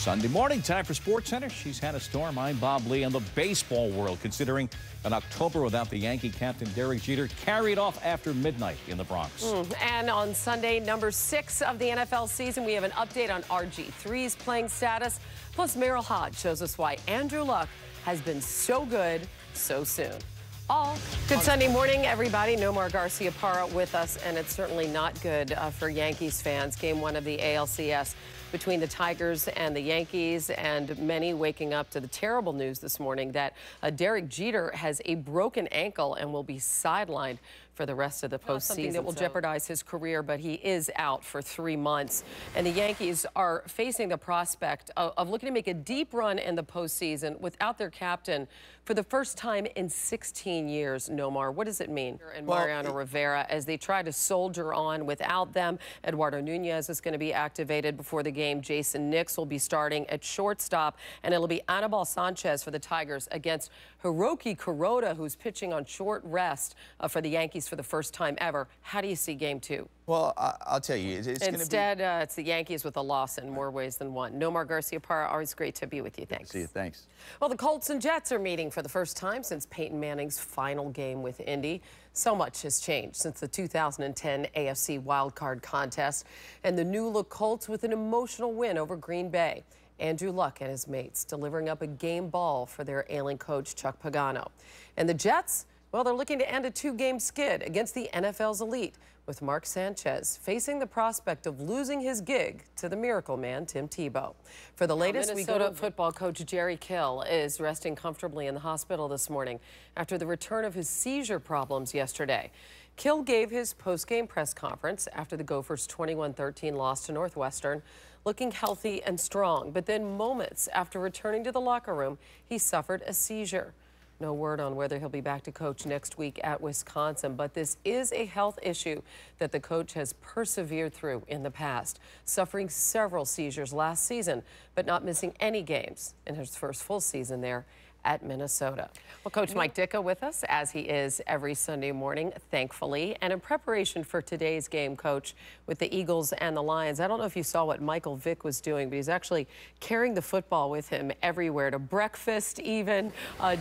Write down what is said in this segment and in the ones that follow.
Sunday morning, time for SportsCenter. She's had a storm. I'm Bob Lee. In the baseball world, considering an October without the Yankee captain Derek Jeter carried off after midnight in the Bronx. And on Sunday, number 6 of the NFL season, we have an update on RG3's playing status. Plus, Merrill Hodge shows us why Andrew Luck has been so good so soon. All good Sunday morning, everybody. Nomar Garciaparra with us, and it's certainly not good for Yankees fans. Game 1 of the ALCS between the Tigers and the Yankees, and many waking up to the terrible news this morning that Derek Jeter has a broken ankle and will be sidelined for the rest of the postseason. Something that will jeopardize his career, but he is out for 3 months. And the Yankees are facing the prospect of looking to make a deep run in the postseason without their captain for the first time in 16 years, Nomar. What does it mean? And Mariano Rivera, as they try to soldier on without them. Eduardo Nunez is going to be activated before the game. Jason Nix will be starting at shortstop, and it'll be Anibal Sanchez for the Tigers against Hiroki Kuroda, who's pitching on short rest for the Yankees for the first time ever. How do you see game 2? Well, I'll tell you, it's going to be... Instead, it's the Yankees with a loss in more ways than one. Nomar Garciaparra, always great to be with you. Thanks. See you. Thanks. Well, the Colts and Jets are meeting for the first time since Peyton Manning's final game with Indy. So much has changed since the 2010 AFC wildcard contest, and the new-look Colts with an emotional win over Green Bay. Andrew Luck and his mates delivering up a game ball for their ailing coach, Chuck Pagano. And the Jets, well, they're looking to end a 2-game skid against the NFL's elite, with Mark Sanchez facing the prospect of losing his gig to the miracle man, Tim Tebow. For the latest, Minnesota football coach Jerry Kill is resting comfortably in the hospital this morning after the return of his seizure problems yesterday. Kill gave his post-game press conference after the Gophers' 21-13 loss to Northwestern, looking healthy and strong. But then moments after returning to the locker room, he suffered a seizure. No word on whether he'll be back to coach next week at Wisconsin, but this is a health issue that the coach has persevered through in the past, suffering several seizures last season, but not missing any games in his first full season there at Minnesota. Well, Coach Mike Ditka with us, as he is every Sunday morning, thankfully. And in preparation for today's game, Coach, with the Eagles and the Lions, I don't know if you saw what Michael Vick was doing, but he's actually carrying the football with him everywhere, to breakfast even,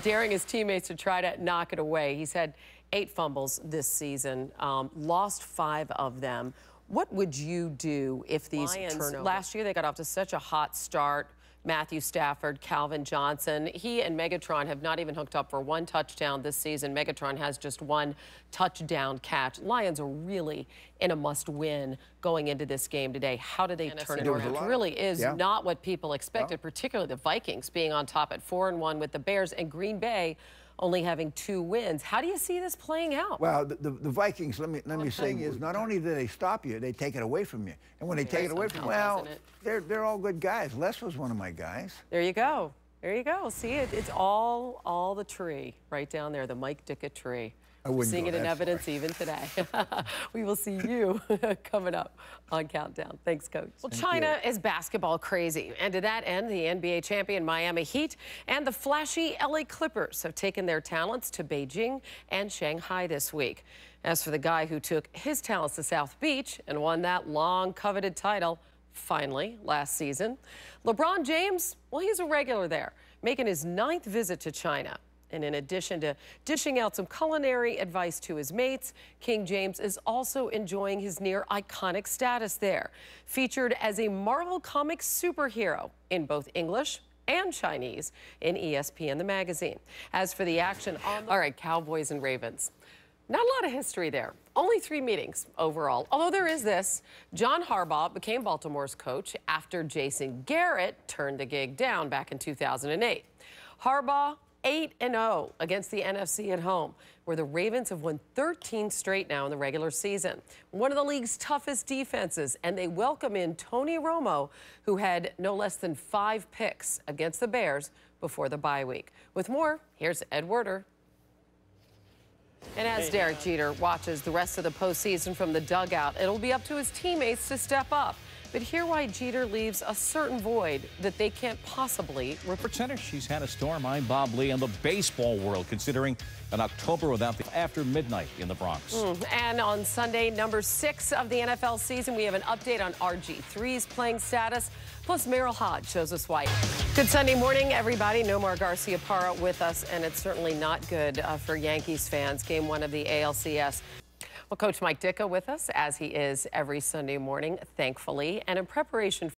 daring his teammates to try to knock it away. He's had 8 fumbles this season, lost 5 of them. What would you do if these Lions, last year they got off to such a hot start? Matthew Stafford, Calvin Johnson. He and Megatron have not even hooked up for 1 touchdown this season. Megatron has just 1 touchdown catch. Lions are really in a must-win going into this game today. How do they turn it around? It really is not what people expected, particularly the Vikings being on top at 4-1 with the Bears, and Green Bay only having 2 wins. How do you see this playing out? Well, the Vikings, let me say, is not only do they stop you, they take it away from you. And when they take it away from you, well, they're all good guys. Les was one of my guys. There you go. There you go. See, it's all the tree right down there, the Mike Ditka tree. Seeing it in evidence even today. We will see you coming up on Countdown. Thanks, Coach. Well, China is basketball crazy. And to that end, the NBA champion Miami Heat and the flashy LA Clippers have taken their talents to Beijing and Shanghai this week. As for the guy who took his talents to South Beach and won that long-coveted title, finally, last season, LeBron James, well, he's a regular there, making his 9th visit to China. And in addition to dishing out some culinary advice to his mates, King James is also enjoying his near-iconic status there, featured as a Marvel Comics superhero in both English and Chinese in ESPN, the magazine. As for the action on all right, Cowboys and Ravens. Not a lot of history there. Only 3 meetings overall. Although there is this. John Harbaugh became Baltimore's coach after Jason Garrett turned the gig down back in 2008. Harbaugh 8-0 against the NFC at home, where the Ravens have won 13 straight now in the regular season. One of the league's toughest defenses, and they welcome in Tony Romo, who had no less than 5 picks against the Bears before the bye week. With more, here's Ed Werder. And as Derek Jeter watches the rest of the postseason from the dugout, it'll be up to his teammates to step up. But hear why Jeter leaves a certain void that they can't possibly Report Center, she's had a storm. I'm Bob Lee. And the baseball world considering an October without the after midnight in the Bronx. And on Sunday, number 6 of the NFL season, we have an update on RG3's playing status. Plus, Merrill Hodge shows us why. Good Sunday morning, everybody. Nomar Garciaparra with us, and it's certainly not good for Yankees fans. Game 1 of the ALCS. Well, Coach Mike Ditka with us, as he is every Sunday morning, thankfully, and in preparation